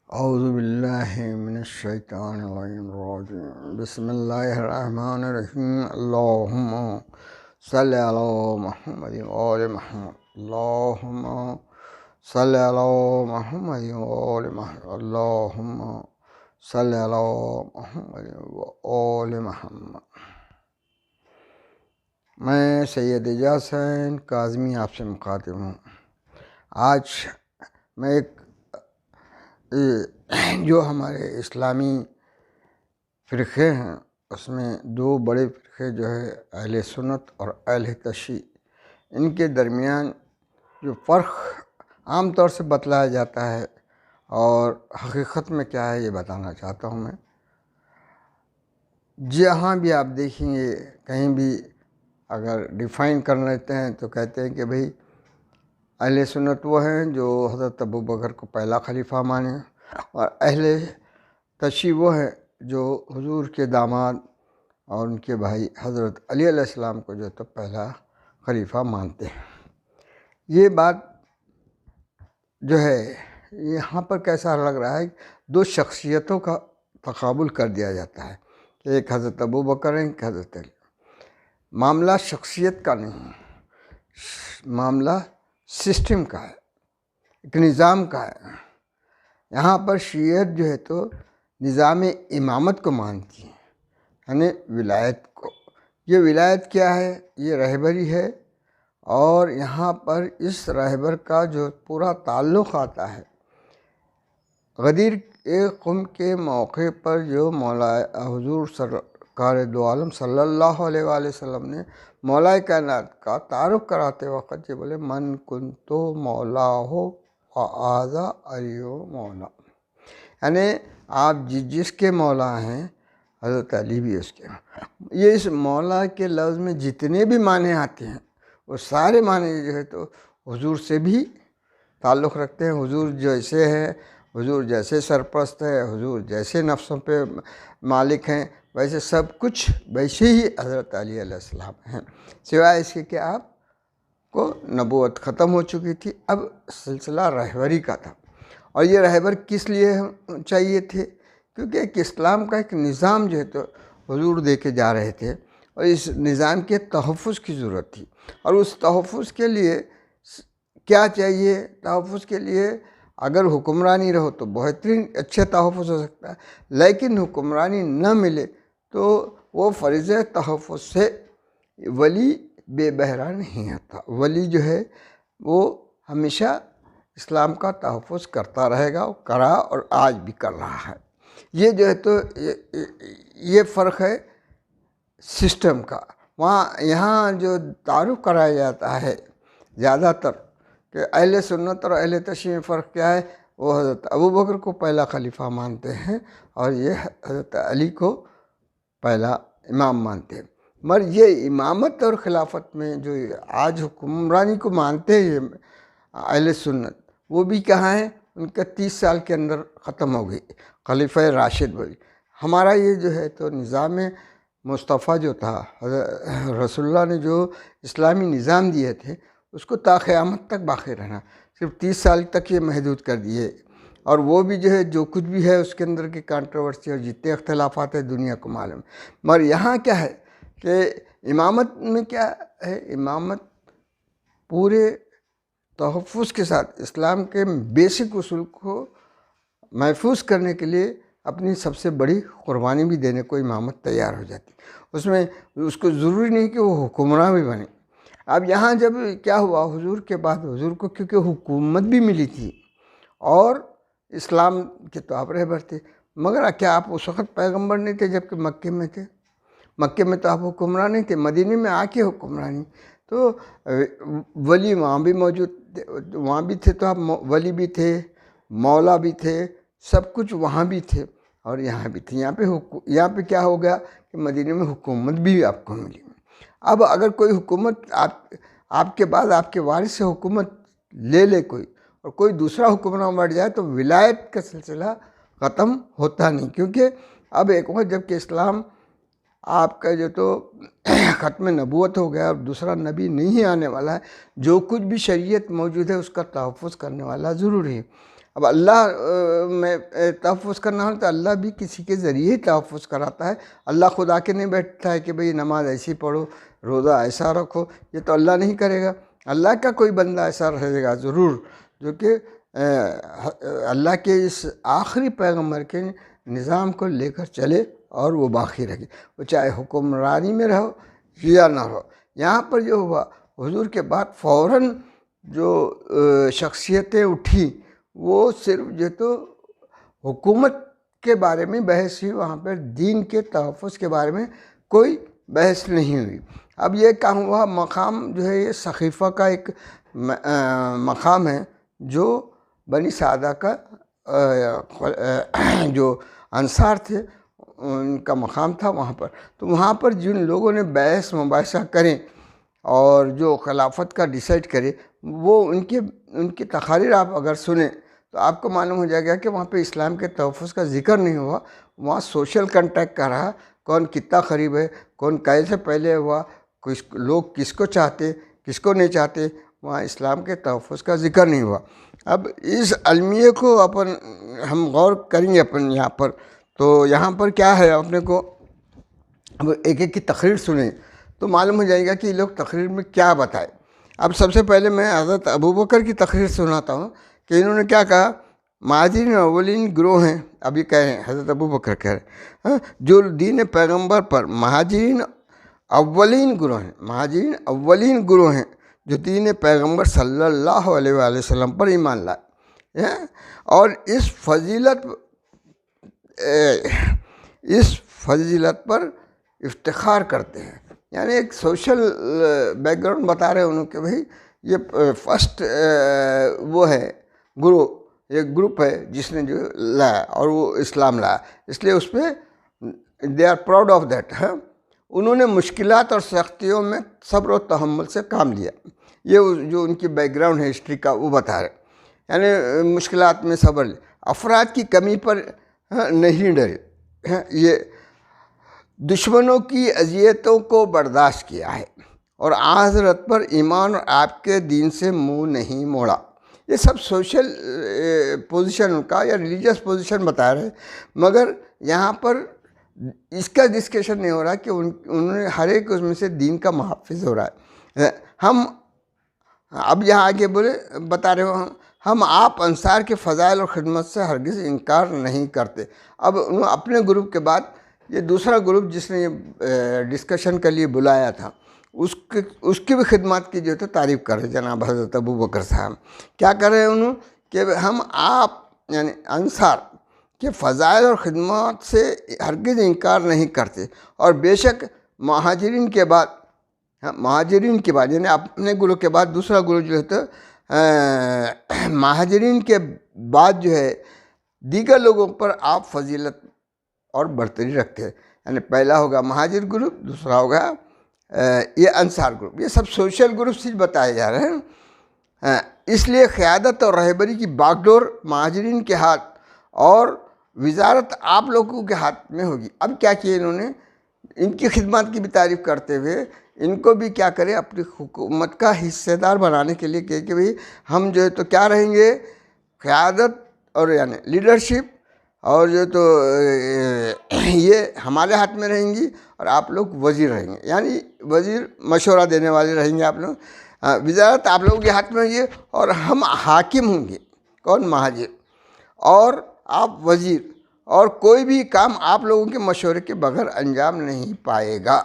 اعوذ باللہ من الشیطان الرجیم بسم اللہ الرحمن الرحیم اللہم صلی علی محمد وآل محمد اللہم صلی علی محمد وآل محمد اللہم صلی علی محمد وآل محمد۔ میں سید اعجاز حسین کاظمی آپ سے مخاطب ہوں۔ آج میں ایک جو ہمارے اسلامی فرقے ہیں اس میں دو بڑے فرقے جو ہے اہل سنت اور اہل تشیع، ان کے درمیان جو فرق عام طور سے بتلایا جاتا ہے اور حقیقت میں کیا ہے یہ بتانا چاہتا ہوں میں۔ جہاں بھی آپ دیکھیں گے کہیں بھی اگر ڈیفائن کر لیتے ہیں تو کہتے ہیں کہ بھئی اہل سنت وہ ہیں جو حضرت ابوبکر کو پہلا خلیفہ مانیں، اور اہل تشیع وہ ہیں جو حضور کے داماد اور ان کے بھائی حضرت علی علیہ السلام کو جو تو پہلا خلیفہ مانتے ہیں۔ یہ بات جو ہے یہاں پر کیسا لگ رہا ہے، دو شخصیتوں کا تقابل کر دیا جاتا ہے کہ ایک حضرت ابوبکر ہے، ایک حضرت علی۔ معاملہ شخصیت کا نہیں ہے، معاملہ سسٹم کا ہے، ایک نظام کا ہے۔ یہاں پر شیعیت جو ہے تو نظام امامت کو مانتی ہے، یعنی ولایت کو۔ یہ ولایت کیا ہے؟ یہ رہبری ہے، اور یہاں پر اس رہبر کا جو پورا تعلق آتا ہے غدیر قم کے موقع پر جو مولا حضور سرکار دو عالم صلی اللہ علیہ وآلہ وسلم نے مولا کائنات کا تعارف کراتے وقت یہ بولے من کنتو مولا ہو فآذا علی مولا، یعنی آپ جس کے مولا ہیں حضرت علی بھی اس کے ہیں۔ یہ اس مولا کے لفظ میں جتنے بھی معنی آتے ہیں وہ سارے معنی جو ہے تو حضور سے بھی تعلق رکھتے ہیں۔ حضور جیسے ہے، حضور جیسے سرپرست ہے، حضور جیسے نفسوں پہ مالک ہیں، ویسے سب کچھ ویسے ہی حضرت علی علیہ السلام ہیں، سوائے اس کے کہ آپ کو نبوت ختم ہو چکی تھی، اب سلسلہ رہبری کا تھا۔ اور یہ رہبر کس لیے چاہیے تھے؟ کیونکہ ایک اسلام کا ایک نظام جو ہے تو حضور دے کے جا رہے تھے، اور اس نظام کے تحفظ کی ضرورت تھی۔ اور اس تحفظ کے لیے کیا چاہیے؟ تحفظ کے لیے اگر حکمرانی رہو تو بہترین اچھا تحفظ ہو سکتا ہے، لیکن حکمرانی نہ ملے تو وہ فریضہ تحفظ سے ولی بے بہرا نہیں ہوتا۔ ولی جو ہے وہ ہمیشہ اسلام کا تحفظ کرتا رہے گا، کرا اور آج بھی کر رہا ہے۔ یہ جو ہے تو یہ فرق ہے سسٹم کا۔ یہاں جو تعارف کرایا جاتا ہے زیادہ تر کہ اہل سنت اور اہل تشیع میں فرق کیا ہے، وہ حضرت ابوبکر کو پہلا خلیفہ مانتے ہیں اور یہ حضرت علی کو پہلا امام مانتے ہیں۔ مگر یہ امامت اور خلافت میں جو آج حکمرانی کو مانتے ہیں اہل سنت، وہ بھی کہاں ہیں؟ ان کا 30 سال کے اندر ختم ہو گئی، خلیفہ راشد بولی۔ ہمارا یہ جو ہے تو نظام مصطفیٰ جو تھا، رسول اللہ نے جو اسلامی نظام دیے تھے اس کو تا قیامت تک باقی رہنا، صرف 30 سال تک یہ محدود کر دیے۔ اور وہ بھی جو ہے جو کچھ بھی ہے اس کے اندر کی کانٹروورسی اور جتنے اختلافات ہیں دنیا کو معلوم۔ مگر یہاں کیا ہے کہ امامت میں کیا ہے؟ امامت پورے تحفظ کے ساتھ اسلام کے بیسک اصول کو محفوظ کرنے کے لیے اپنی سب سے بڑی قربانی بھی دینے کو امامت تیار ہو جاتی۔ اس میں اس کو ضروری نہیں کہ وہ حکمراں بھی بنے۔ اب یہاں جب کیا ہوا، حضور کے بعد حضور کو کیونکہ حکومت بھی ملی تھی اور اسلام کے تو آپ رہبر تھے، مگر کیا آپ اس وقت پیغمبر نہیں تھے جبکہ مکے میں تھے؟ مکے میں تو آپ حکمراں نہیں تھے، مدینے میں آ کے حکمرانی۔ تو ولی وہاں بھی موجود تھے، وہاں بھی تھے تو آپ ولی بھی تھے، مولا بھی تھے، سب کچھ وہاں بھی تھے اور یہاں بھی تھے۔ یہاں پہ کیا ہو گیا کہ مدینے میں حکومت بھی آپ کو ملی۔ اب اگر کوئی حکومت آپ کے بعد آپ کے وارث سے حکومت لے لے کوئی، اور کوئی دوسرا حکمراں بڑھ جائے تو ولایت کا سلسلہ ختم ہوتا نہیں، کیونکہ اب ایک وقت جب کہ اسلام آپ کا جو تو ختم نبوت ہو گیا اور دوسرا نبی نہیں آنے والا ہے، جو کچھ بھی شریعت موجود ہے اس کا تحفظ کرنے والا ضروری ہے۔ اب اللہ میں تحفظ کرنا ہو تو اللہ بھی کسی کے ذریعے ہی تحفظ کراتا ہے. اللہ خود آ کے نہیں بیٹھتا ہے کہ بھئی نماز ایسی پڑھو، روزہ ایسا رکھو، یہ تو اللہ نہیں کرے گا. اللہ کا کوئی بندہ ایسا رہے گا ضرور جو کہ اللہ کے اس آخری پیغمبر کے نظام کو لے کر چلے اور وہ باقی رکھے، وہ چاہے حکمرانی میں رہو یا نہ رہو. یہاں پر جو ہوا حضور کے بعد فوراً جو شخصیتیں اٹھی وہ صرف جو تو حکومت کے بارے میں بحث ہوئی، وہاں پر دین کے تحفظ کے بارے میں کوئی بحث نہیں ہوئی. اب یہ کہا ہوا مقام جو ہے یہ سقیفہ کا ایک مقام ہے جو بنی سعدہ کا جو انصار تھے ان کا مقام تھا وہاں پر. تو وہاں پر جن لوگوں نے بحث مباحثہ کریں اور جو خلافت کا ڈیسائیڈ کرے وہ ان کی تقاریر آپ اگر سنیں تو آپ کو معلوم ہو جائے گا کہ وہاں پہ اسلام کے تحفظ کا ذکر نہیں ہوا. وہاں سوشل کنٹیکٹ کا رہا، کون کتنا قریب ہے، کون کیسے پہلے ہوا، لوگ کس کو چاہتے کس کو نہیں چاہتے، وہاں اسلام کے تحفظ کا ذکر نہیں ہوا. اب اس المیہ کو ہم غور کریں گے یہاں پر. تو یہاں پر کیا ہے اپنے کو اب ایک ایک کی تقریر سنیں تو معلوم ہو جائے گا کہ یہ لوگ تقریر میں کیا بتائے. اب سب سے پہلے میں حضرت ابوبکر کی تقریر سناتا ہوں کہ انہوں نے کیا کہا. مہاجرین اولین گروہ ہیں، ابھی کہہ رہے ہیں حضرت ابوبکر کہہ رہے ہیں جو دین پیغمبر پر مہاجرین اولین گروہ ہیں، مہاجرین اولین گروہ ہیں جو دین پیغمبر صلی اللہ علیہ وآلہ وسلم پر ایمان لائے اور اس فضیلت پر افتخار کرتے ہیں. یعنی ایک سوشل بیک گراؤنڈ بتا رہے ہیں انہوں کہ بھئی یہ فرسٹ وہ ہے گروہ، ایک گروپ ہے جس نے جو لایا اور وہ اسلام لایا، اس لیے اس پہ they are proud of that. انہوں نے مشکلات اور سختیوں میں صبر و تحمل سے کام لیا. یہ جو ان کی بیک گراؤنڈ ہے ہسٹری کا وہ بتا رہے، یعنی مشکلات میں صبر لیا، افراد کی کمی پر نہیں ڈرے، یہ دشمنوں کی اذیتوں کو برداشت کیا ہے اور حضرت پر ایمان اور آپ کے دین سے منہ نہیں موڑا. یہ سب سوشل پوزیشن ان کا یا ریلیجیس پوزیشن بتا رہے ہیں، مگر یہاں پر اس کا ڈسکشن نہیں ہو رہا کہ انہوں نے ہر ایک اس میں سے دین کا محافظ ہو رہا ہے. ہم اب یہاں آگے بتا رہے ہو ہم آپ انصار کے فضائل اور خدمت سے ہرگز انکار نہیں کرتے. اب انہوں اپنے گروپ کے بعد یہ دوسرا گروپ جس نے یہ ڈسکشن کے لیے بلایا تھا اس کی بھی خدمات کی جو ہے تعریف کر رہے جناب حضرت ابوبکر صاحب. کیا کر رہے ہیں انہوں کہ ہم آپ یعنی انصار کے فضائل اور خدمات سے ہرگز انکار نہیں کرتے اور بے شک مہاجرین کے بعد یعنی اپنے گروہ کے بعد دوسرا گروہ جو ہے تو مہاجرین کے بعد جو ہے دیگر لوگوں پر آپ فضیلت اور برتری رکھتے ہیں. یعنی پہلا ہوگا مہاجر گروپ، دوسرا ہوگا یہ انصار گروپ. یہ سب سوشل گروپ سے بتائے جا رہے ہیں. اس لیے قیادت اور رہبری کی باغ ڈور مہاجرین کے ہاتھ اور وزارت آپ لوگوں کے ہاتھ میں ہوگی. اب کیا کیا انہوں نے ان کی خدمات کی بھی تعریف کرتے ہوئے ان کو بھی کیا کرے اپنی حکومت کا حصے دار بنانے کے لیے کہ بھئی ہم جو ہے تو کیا رہیں گے، قیادت اور یعنی لیڈرشپ اور جو تو یہ ہمارے ہاتھ میں رہیں گی اور آپ لوگ وزیر رہیں گے، یعنی وزیر مشورہ دینے والے رہیں گے آپ لوگ. وزارت آپ لوگوں کے ہاتھ میں ہوگی اور ہم حاکم ہوں گے، کون مہاجر، اور آپ وزیر، اور کوئی بھی کام آپ لوگوں کے مشورے کے بغیر انجام نہیں پائے گا.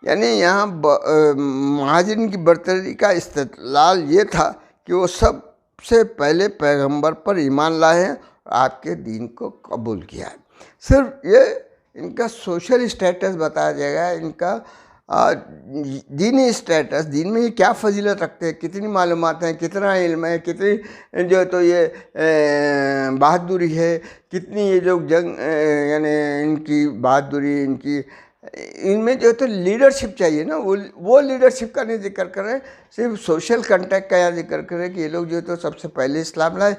یعنی یہاں مہاجرین کی برتری کا استدلال یہ تھا کہ وہ سب سے پہلے پیغمبر پر ایمان لائے ہیں اور آپ کے دین کو قبول کیا ہے. صرف یہ ان کا سوشل اسٹیٹس بتایا جائے گا، ان کا دینی اسٹیٹس، دین میں یہ کیا فضیلت رکھتے ہیں، کتنی معلومات ہیں، کتنا علم ہے، کتنی جو ہے تو یہ بہادری ہے، کتنی یہ جو جنگ یعنی ان کی بہادری، ان میں جو ہے تو لیڈرشپ چاہیے نا. وہ لیڈرشپ کا نہیں ذکر کر رہے، صرف سوشل کنٹیکٹ کا یہاں ذکر کر رہے کہ یہ لوگ جو ہے تو سب سے پہلے اسلام لائے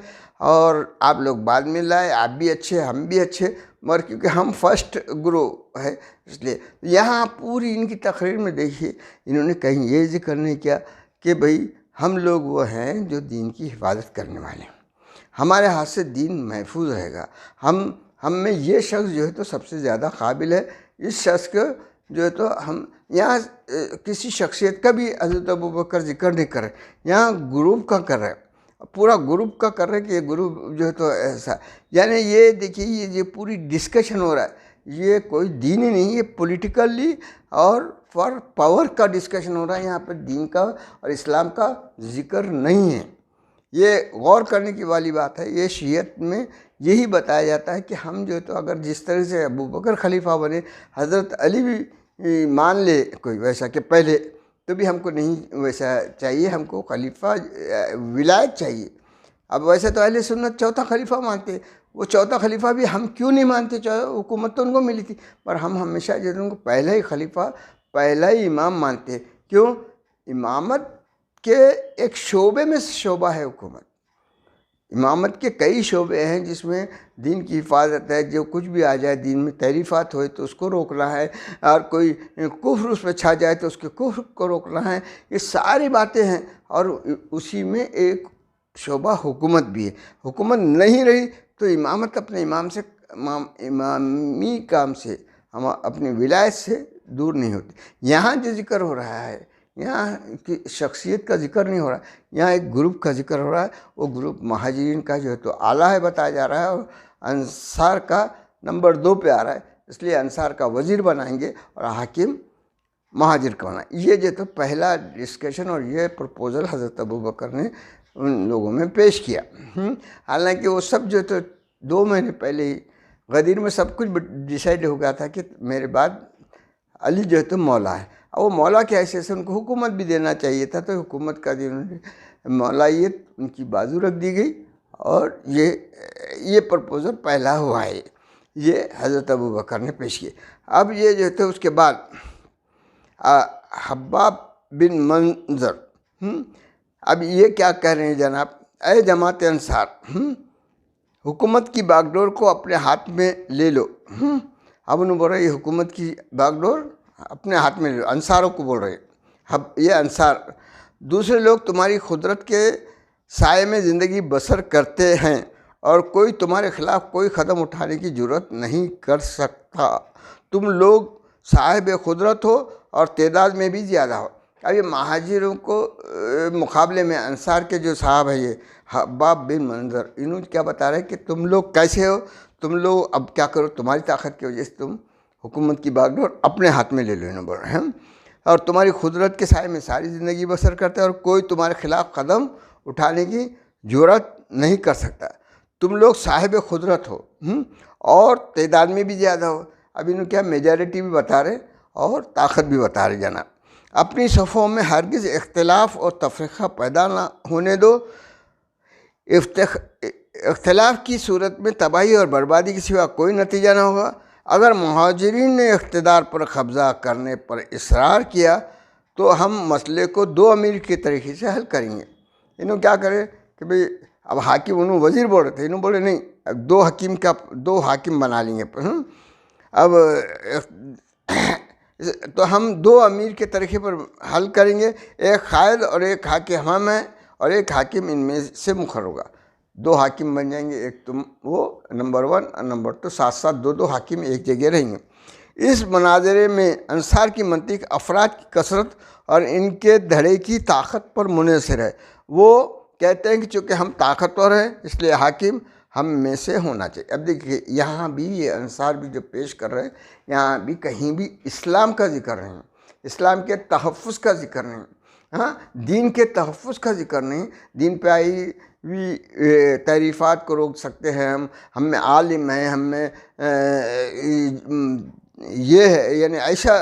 اور آپ لوگ بعد میں لائے، آپ بھی اچھے ہم بھی اچھے، مگر کیونکہ ہم فرسٹ گروہ ہے اس لیے. یہاں پوری ان کی تقریر میں دیکھیے انہوں نے کہیں یہ ذکر نہیں کیا کہ بھئی ہم لوگ وہ ہیں جو دین کی حفاظت کرنے والے ہیں. ہمارے ہاتھ سے دین محفوظ رہے گا. ہم میں یہ شخص جو ہے تو سب سے زیادہ قابل ہے. اس شخص کو جو ہے تو ہم یہاں کسی شخصیت کا بھی حضرت ابوبکر ذکر نہیں کر رہے, یہاں گروپ کا کر رہے, پورا گروپ کا کر رہے کہ یہ گروپ جو ہے تو ایسا. یعنی یہ دیکھیے یہ پوری ڈسکشن ہو رہا ہے, یہ کوئی دین ہی نہیں, یہ پولیٹیکلی اور فار پاور کا ڈسکشن ہو رہا ہے. یہاں پہ دین کا اور اسلام کا ذکر نہیں ہے. یہ غور کرنے کی والی بات ہے. یہ شیعت میں یہی بتایا جاتا ہے کہ ہم جو ہے تو اگر جس طرح سے ابوبکر خلیفہ بنے, حضرت علی بھی مان لے کوئی ویسا کہ پہلے, تو بھی ہم کو نہیں ویسا چاہیے, ہم کو خلیفہ ولایت چاہیے. اب ویسے تو اہل سنت چوتھا خلیفہ مانتے, وہ چوتھا خلیفہ بھی ہم کیوں نہیں مانتے؟ حکومت تو ان کو ملی تھی, پر ہم ہمیشہ جو ان کو پہلا ہی خلیفہ, پہلا ہی امام مانتے. کیوں؟ امامت کے ایک شعبے میں شعبہ ہے حکومت. امامت کے کئی شعبے ہیں جس میں دین کی حفاظت ہے. جو کچھ بھی آ جائے دین میں, تحریفات ہوئے تو اس کو روکنا ہے, اور کوئی کفر اس پہ چھا جائے تو اس کے کفر کو روکنا ہے. یہ ساری باتیں ہیں, اور اسی میں ایک شعبہ حکومت بھی ہے. حکومت نہیں رہی تو امامت اپنے امامی کام سے, ہم اپنی ولایت سے دور نہیں ہوتی. یہاں جو ذکر ہو رہا ہے, یہاں کی شخصیت کا ذکر نہیں ہو رہا, یہاں ایک گروپ کا ذکر ہو رہا ہے. وہ گروپ مہاجرین کا جو ہے تو اعلیٰ ہے بتایا جا رہا ہے, اور انصار کا نمبر 2 پہ آ رہا ہے. اس لیے انصار کا وزیر بنائیں گے اور حاکم مہاجر کا بنائیں. یہ جو تو پہلا ڈسکشن اور یہ پرپوزل حضرت ابوبکر نے ان لوگوں میں پیش کیا. حالانکہ وہ سب جو تو 2 مہینے پہلے ہی غدیر میں سب کچھ ڈیسائیڈ ہو گیا تھا کہ میرے بعد علی جو ہے تو مولا ہے. اور وہ مولا کی حیثیت سے ان کو حکومت بھی دینا چاہیے تھا, تو حکومت کا جو مولائیت ان کی بازو رکھ دی گئی, اور یہ پرپوزل پہلا ہوا ہے. یہ حضرت ابوبکر نے پیش کیے. اب یہ جو ہے اس کے بعد حباب بن منظر, اب یہ کیا کہہ رہے ہیں جناب, اے جماعت انصار, حکومت کی باغ ڈور کو اپنے ہاتھ میں لے لو. اب انہوں بول رہے یہ حکومت کی باغ ڈور اپنے ہاتھ میں لے لو, انصاروں کو بول رہے. یہ انصار, دوسرے لوگ تمہاری قدرت کے سائے میں زندگی بسر کرتے ہیں, اور کوئی تمہارے خلاف کوئی قدم اٹھانے کی جرات نہیں کر سکتا. تم لوگ صاحب قدرت ہو اور تعداد میں بھی زیادہ ہو. اب یہ مہاجروں کو مقابلے میں انصار کے جو صاحب ہیں, یہ حباب بن منظر, انہوں کیا بتا رہے ہیں کہ تم لوگ کیسے ہو, تم لوگ اب کیا کرو, تمہاری طاقت کی وجہ سے تم حکومت کی باغ ڈور اپنے ہاتھ میں لے لو, انہوں بول رہے ہیں, اور تمہاری قدرت کے سائے میں ساری زندگی بسر کرتے ہیں, اور کوئی تمہارے خلاف قدم اٹھانے کی جرات نہیں کر سکتا. تم لوگ صاحب قدرت ہو اور تعداد میں بھی زیادہ ہو. اب انہوں کیا میجارٹی بھی بتا رہے اور طاقت بھی بتا رہے. جناب, اپنی صفوں میں ہرگز اختلاف اور تفرقہ پیدا نہ ہونے دو. اختلاف کی صورت میں تباہی اور بربادی کے سوا کوئی نتیجہ نہ ہوگا. اگر مہاجرین نے اقتدار پر قبضہ کرنے پر اصرار کیا تو ہم مسئلے کو 2 امیر کے طریقے سے حل کریں گے. انہوں کیا کرے کہ بھئی اب حاکم, انہوں وزیر بول رہے تھے, انہوں بولے نہیں, 2 حاکم بنا لیں گے. اب تو ہم 2 امیر کے طریقے پر حل کریں گے, ایک قائد اور ایک حاکم ہم ہیں, اور ایک حاکم ان میں سے مقرر ہوگا. 2 حاکم بن جائیں گے, ایک تم وہ نمبر 1 اور نمبر 2, ساتھ ساتھ 2 حاکم ایک جگہ رہیں گے. اس مناظرے میں انصار کی منطق افراد کی کثرت اور ان کے دھڑے کی طاقت پر منحصر ہے. وہ کہتے ہیں کہ چونکہ ہم طاقتور ہیں اس لیے حاکم ہم میں سے ہونا چاہیے. اب دیکھیے یہاں بھی یہ انصار بھی جو پیش کر رہے ہیں, یہاں بھی کہیں بھی اسلام کا ذکر نہیں, اسلام کے تحفظ کا ذکر نہیں, دین کے تحفظ کا ذکر نہیں. دین پہ آئی تحریفات کو روک سکتے ہیں ہم میں عالم ہیں, ہم میں یہ ہے, یعنی ایسا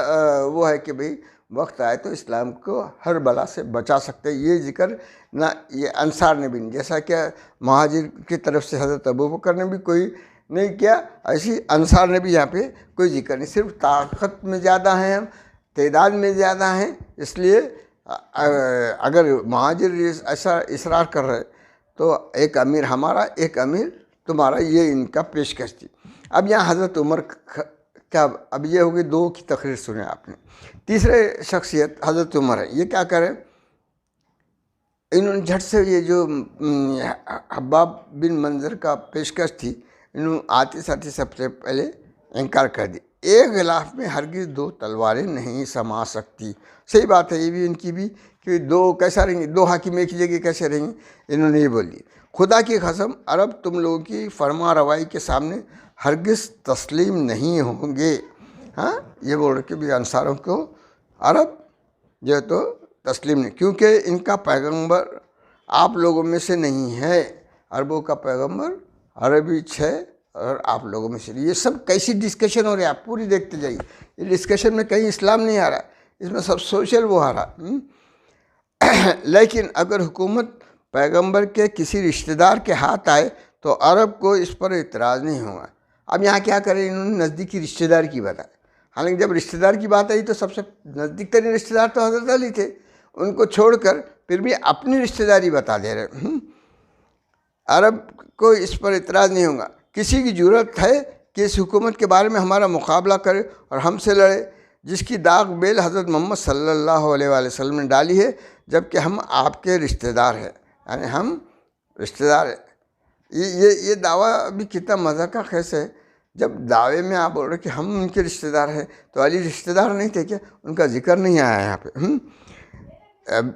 وہ ہے کہ بھئی وقت آئے تو اسلام کو ہر بلا سے بچا سکتے. یہ ذکر نہ یہ انصار نے بھی نہیں, جیسا کہ مہاجر کی طرف سے حضرت ابوبکر نے بھی کوئی نہیں کیا, ایسی انصار نے بھی یہاں پہ کوئی ذکر نہیں. صرف طاقت میں زیادہ ہیں ہم, تعداد میں زیادہ ہیں, اس لیے اگر مہاجر ایسا اصرار کر رہے تو ایک امیر ہمارا, ایک امیر تمہارا, یہ ان کا پیشکش تھی. اب یہاں حضرت عمر کا, اب یہ ہوگی 2 کی تقریر سنیں آپ نے. تیسرے شخصیت حضرت عمر ہے. یہ کیا کریں, انہوں نے جھٹ سے یہ جو حباب بن منظر کا پیشکش تھی، انہوں آتے ساتھ سب سے پہلے انکار کر دی. ایک غلاف میں ہرگز دو تلواریں نہیں سما سکتی. صحیح بات ہے، یہ بھی ان کی بھی کہ دو کیسا رہیں گے، دو حاکم ایک ہی جگہ کیسے رہیں گے. انہوں نے یہ بول دی، خدا کی قسم عرب تم لوگوں کی فرما روائی کے سامنے ہرگز تسلیم نہیں ہوں گے. ہاں، یہ بول رہے کہ بھی انصاروں کو عرب جو ہے تو تسلیم نہیں، کیونکہ ان کا پیغمبر آپ لوگوں میں سے نہیں ہے. عربوں کا پیغمبر عربی ہے اور آپ لوگوں میں سے. یہ سب کیسی ڈسکشن ہو رہی ہے، آپ پوری دیکھتے جائیے. یہ ڈسکشن میں کہیں اسلام نہیں آ رہا، اس میں سب سوشل وہ آ رہا. لیکن اگر حکومت پیغمبر کے کسی رشتہ دار کے ہاتھ آئے تو عرب کو اس پر اعتراض نہیں ہوگا. اب یہاں کیا کریں، انہوں نے نزدیکی رشتہ دار کی بات آئی. حالانکہ جب رشتہ دار کی بات آئی تو سب سے نزدیک ترین رشتہ دار تو حضرت علی تھے، ان کو چھوڑ کر پھر بھی اپنی رشتہ داری بتا دے رہے. عرب کو اس پر اعتراض نہیں ہوگا. کسی کی جرأت ہے کہ اس حکومت کے بارے میں ہمارا مقابلہ کرے اور ہم سے لڑے، جس کی داغ بیل حضرت محمد صلی اللہ علیہ وآلہ وسلم نے ڈالی ہے، جبکہ ہم آپ کے رشتہ دار ہیں. یعنی ہم رشتہ دار ہیں. یہ دعویٰ بھی کتنا مزہ کا خیز ہے. جب دعوے میں آپ بول رہے کہ ہم ان کے رشتہ دار ہیں، تو علی رشتہ دار نہیں تھے کیا؟ ان کا ذکر نہیں آیا یہاں پہ.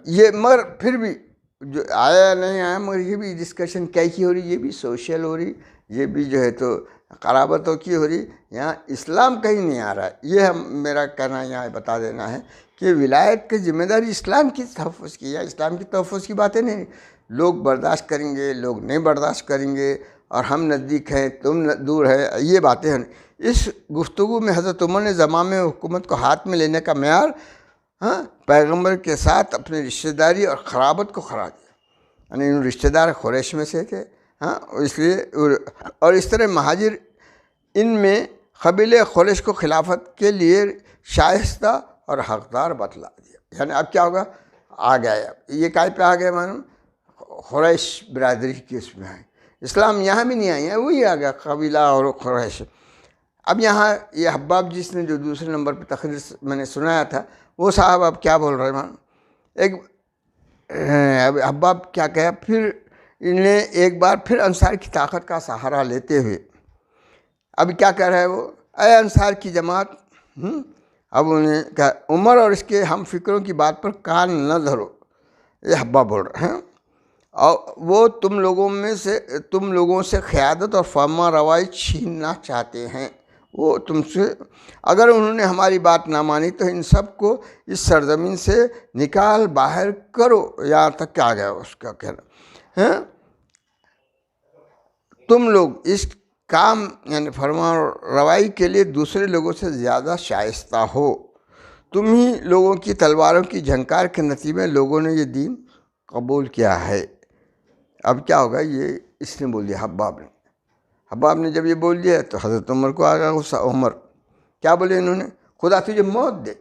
یہ مگر پھر بھی جو آیا نہیں آیا، مگر یہ بھی ڈسکشن کی ہو رہی، یہ بھی سوشل ہو رہی، یہ بھی جو ہے تو قرابتوں کی ہو رہی. یہاں اسلام کہیں نہیں آ رہا ہے. یہ میرا کہنا یہاں بتا دینا ہے کہ ولایت کی ذمہ داری اسلام کی تحفظ کی ہے. اسلام کی تحفظ کی باتیں نہیں. لوگ برداشت کریں گے، لوگ نہیں برداشت کریں گے، اور ہم نزدیک ہیں تم دور ہے، یہ باتیں ہیں. اس گفتگو میں حضرت عمر نے زمام حکومت کو ہاتھ میں لینے کا معیار پیغمبر کے ساتھ اپنی رشتہ داری اور قرابت کو قرار دیا. یعنی ان رشتہ دار قریش میں سے تھے، اس لیے. اور اس طرح مہاجر ان میں قبیلہ قریش کو خلافت کے لیے شائستہ اور حقدار بتلا دیا. یعنی اب کیا ہوگا، آ گیا یہ کائے پہ آ گیا، معلوم قریش برادری کی اس میں ہے. اسلام یہاں بھی نہیں آیا، وہی آ گیا قبیلہ اور قریش. اب یہاں یہ حباب جس نے جو دوسرے نمبر پہ تقریر میں نے سنایا تھا، وہ صاحب اب کیا بول رہے ہیں. ایک حباب کیا کہا، پھر انہیں ایک بار پھر انصار کی طاقت کا سہارا لیتے ہوئے اب کیا کہہ رہا ہے وہ، اے انصار کی جماعت. اب انہیں کہا عمر اور اس کے ہم فکروں کی بات پر کان نہ دھرو. یہ حباب بول رہے ہیں، اور وہ تم لوگوں سے قیادت اور فرما روائی چھیننا چاہتے ہیں. وہ تم سے، اگر انہوں نے ہماری بات نہ مانی تو ان سب کو اس سرزمین سے نکال باہر کرو. یہاں تک کیا گیا اس کا کہنا. تم لوگ اس کام یعنی فرما روائی کے لیے دوسرے لوگوں سے زیادہ شائستہ ہو. تم ہی لوگوں کی تلواروں کی جھنکار کے نتیجے میں لوگوں نے یہ دین قبول کیا ہے. اب کیا ہوگا، یہ اس نے بول دیا حباب نے جب یہ بول دیا تو حضرت عمر کو آ گیا غصہ. عمر کیا بولے انہوں نے، خدا تجھے موت دے.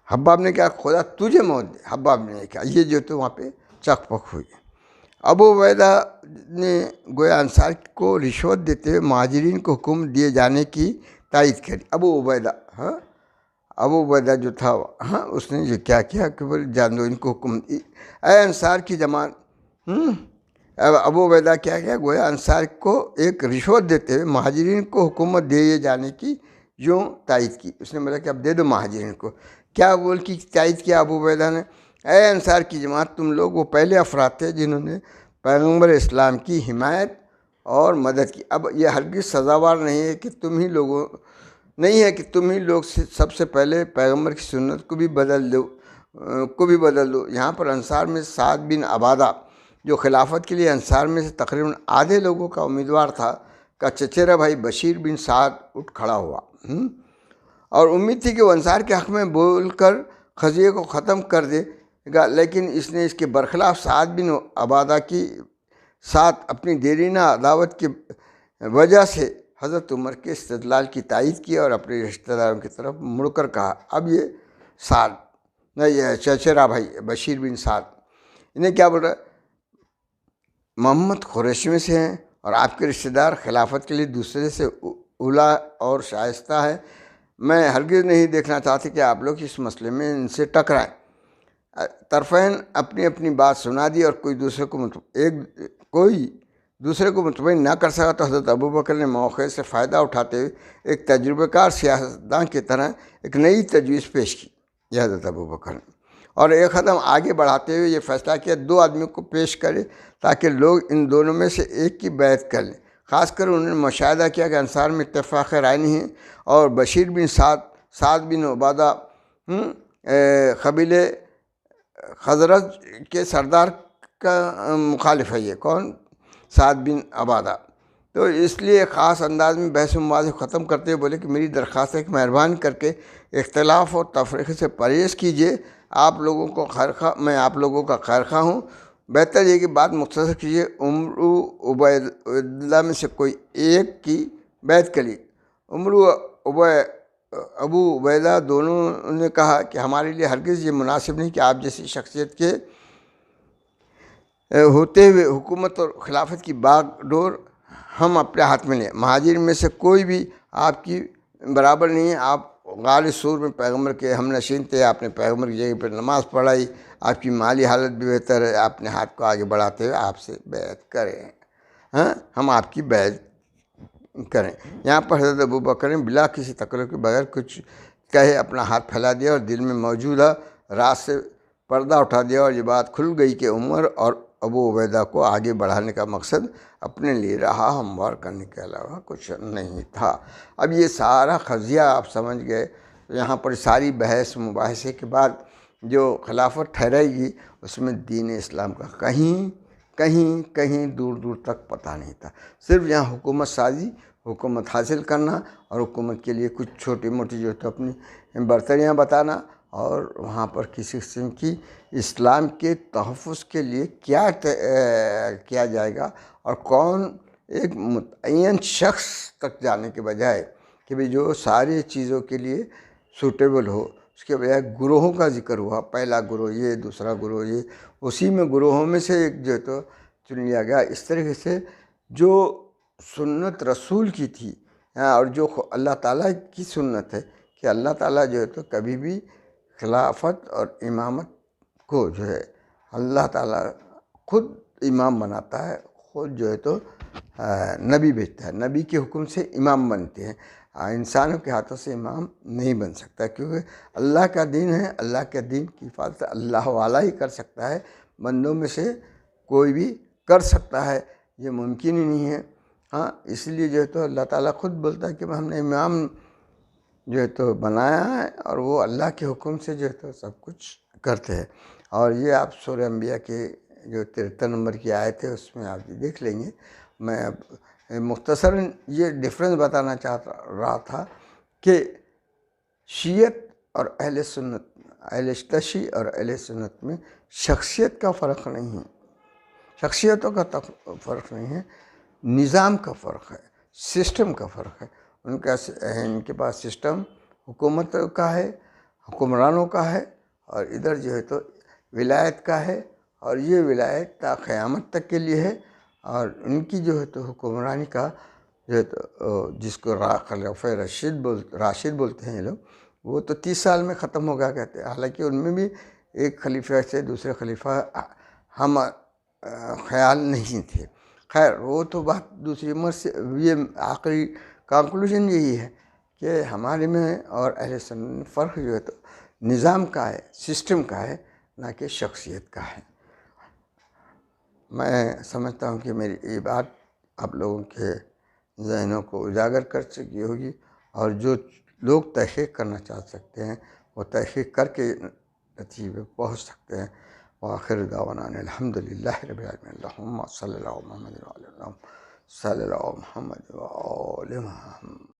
حباب نے کہا خدا تجھے موت دے. حباب نے کہا، یہ جو تو وہاں پہ چک پک ہوئی. ابو عبیدہ نے گویا انصار کو رشوت دیتے ہوئے مہاجرین کو حکم دیے جانے کی تائید کری. ابو عبیدہ جو تھا اس نے یہ کیا کیا کہ بولے جان دو ان کو حکم دی. اے انصار کی جماعت. ابو عبیدہ کیا کیا، گویا انصار کو ایک رشوت دیتے ہوئے مہاجرین کو حکومت دیے جانے کی یوں تائید کی. اس نے بولا کہ اب دے دو مہاجرین کو. کیا بول کی تائید کیا ابو عبیدہ نے، اے انصار کی جماعت، تم لوگ وہ پہلے افراد تھے جنہوں نے پیغمبر اسلام کی حمایت اور مدد کی. اب یہ ہرگز سزاوار نہیں ہے کہ تم ہی لوگ سب سے پہلے پیغمبر کی سنت کو بھی بدل دو. یہاں پر انصار میں سعد بن عبادہ جو خلافت کے لیے انصار میں سے تقریباً آدھے لوگوں کا امیدوار تھا، کا چچیرا بھائی بشیر بن سعد اٹھ کھڑا ہوا اور امید تھی کہ وہ انصار کے حق میں بول کر قضیے کو ختم کر دے گا. لیکن اس نے اس کے برخلاف سعد بن عبادہ کی ساتھ اپنی دیرینہ عداوت کی وجہ سے حضرت عمر کے استدلال کی تائید کی اور اپنے رشتہ داروں کی طرف مڑ کر کہا. اب یہ سعد نہیں، چچیرا بھائی بشیر بن سعد، انہیں کیا بول رہا ہے، محمد قریش میں سے ہیں اور آپ کے رشتہ دار خلافت کے لیے دوسرے سے اولا اور شائستہ ہے. میں ہرگز نہیں دیکھنا چاہتی کہ آپ لوگ اس مسئلے میں ان سے ٹکرائیں. طرفین اپنی اپنی بات سنا دی اور کوئی دوسرے کو مطمئن نہ کر سکا، تو حضرت ابوبکر نے موقع سے فائدہ اٹھاتے ہوئے ایک تجربہ کار سیاستدان کی طرح ایک نئی تجویز پیش کی، یہ حضرت ابوبکر نے، اور ایک قدم آگے بڑھاتے ہوئے یہ فیصلہ کیا 2 آدمیوں کو پیش کرے تاکہ لوگ ان دونوں میں سے ایک کی بیعت کر لیں۔ خاص کر انہوں نے مشاہدہ کیا کہ انصار میں اتفاق رائے نہیں ہے اور بشیر بن سعد بن عبادہ قبیلے خزرج کے سردار کا مخالف ہے۔ یہ کون؟ سعد بن عبادہ۔ تو اس لیے خاص انداز میں بحث و مباحثہ ختم کرتے ہوئے بولے کہ میری درخواست ہے کہ مہربانی کر کے اختلاف اور تفریق سے پرہیز کیجیے، میں آپ لوگوں کا خیرخواہ ہوں، بہتر یہ کہ بات مختصر کیجیے۔ عمر و عبیداللہ میں سے کوئی ایک کی بیعت کری۔ عمر و ابو عبیدہ دونوں نے کہا کہ ہمارے لیے ہرگز یہ مناسب نہیں کہ آپ جیسی شخصیت کے ہوتے ہوئے حکومت اور خلافت کی باغ ڈور ہم اپنے ہاتھ میں لیں۔ مہاجرین میں سے کوئی بھی آپ کی برابر نہیں ہے۔ آپ غار سور میں پیغمبر کے ہم نشین تھے، آپ نے پیغمبر کی جگہ پر نماز پڑھائی، آپ کی مالی حالت بھی بہتر ہے، اپنے ہاتھ کو آگے بڑھاتے ہوئے آپ سے بیعت کریں، ہم آپ کی بیعت کریں۔ یہاں پر حضرت ابوبکر نے بلا کسی تکلف کے بغیر کچھ کہے اپنا ہاتھ پھیلا دیا اور دل میں موجودہ راز سے پردہ اٹھا دیا، اور یہ بات کھل گئی کہ عمر اور ابو عبیدہ کو آگے بڑھانے کا مقصد اپنے لیے رہا ہموار کرنے کے علاوہ کچھ نہیں تھا۔ اب یہ سارا قضیہ آپ سمجھ گئے۔ یہاں پر ساری بحث مباحثے کے بعد جو خلافت ٹھہرائے گی اس میں دین اسلام کا کہیں دور تک پتہ نہیں تھا۔ صرف یہاں حکومت سازی، حکومت حاصل کرنا اور حکومت کے لیے کچھ چھوٹی موٹی جو تو اپنی برتریاں بتانا، اور وہاں پر کسی قسم کی اسلام کے تحفظ کے لیے کیا کیا جائے گا، اور کون ایک متعین شخص تک جانے کے بجائے کہ بھی جو ساری چیزوں کے لیے سوٹیبل ہو، اس کے بجائے گروہوں کا ذکر ہوا، پہلا گروہ یہ، دوسرا گروہ یہ، اسی میں گروہوں میں سے ایک جو تو چن لیا گیا۔ اس طریقے سے جو سنت رسول کی تھی اور جو اللہ تعالیٰ کی سنت ہے کہ اللہ تعالیٰ جو ہے تو کبھی بھی خلافت اور امامت کو جو ہے اللہ تعالیٰ خود امام بناتا ہے، خود جو ہے تو نبی بھیجتا ہے، نبی کے حکم سے امام بنتے ہیں، انسانوں کے ہاتھوں سے امام نہیں بن سکتا، کیونکہ اللہ کا دین ہے، اللہ کے دین کی حفاظت اللہ والا ہی کر سکتا ہے، بندوں میں سے کوئی بھی کر سکتا ہے، یہ ممکن ہی نہیں ہے۔ اس لیے جو ہے تو اللہ تعالیٰ خود بولتا ہے کہ ہم نے امام جو ہے تو بنایا ہے، اور وہ اللہ کے حکم سے جو ہے تو سب کچھ کرتے ہیں۔ اور یہ آپ سورہ انبیاء کے جو 73 نمبر کی آیت ہے اس میں آپ دیکھ لیں گے۔ میں اب مختصراً یہ ڈفرینس بتانا رہا تھا کہ شیعت اور اہل سنت، اہل تشیع اور اہل سنت میں شخصیت کا فرق نہیں ہے، شخصیتوں کا فرق نہیں ہے، نظام کا فرق ہے، سسٹم کا فرق ہے۔ ان کے پاس سسٹم حکومت کا ہے، حکمرانوں کا ہے، اور ادھر جو ہے تو ولایت کا ہے، اور یہ ولایت تا قیامت تک کے لیے ہے، اور ان کی جو ہے تو حکمرانی کا جو ہے تو جس کو خلافہ راشد بولتے ہیں یہ لوگ، وہ تو 30 سال میں ختم ہو گیا کہتے ہیں، حالانکہ ان میں بھی ایک خلیفہ سے دوسرے خلیفہ ہم خیال نہیں تھے۔ خیر وہ تو بات دوسری عمر سے، یہ آخری کنکلوژن یہی ہے کہ ہمارے میں اور اہل سنت میں فرق جو ہے تو نظام کا ہے، سسٹم کا ہے، نہ کہ شخصیت کا ہے۔ میں سمجھتا ہوں کہ میری یہ بات آپ لوگوں کے ذہنوں کو اجاگر کر سکی ہوگی، اور جو لوگ تحقیق کرنا چاہ سکتے ہیں وہ تحقیق کر کے نتیجے پہ پہنچ سکتے ہیں۔ وآخر دعوانا الحمدللہ رب العالمین، اللہم صلی اللہ محمد وعلی محمد صلی اللہ محمد وعلی محمد۔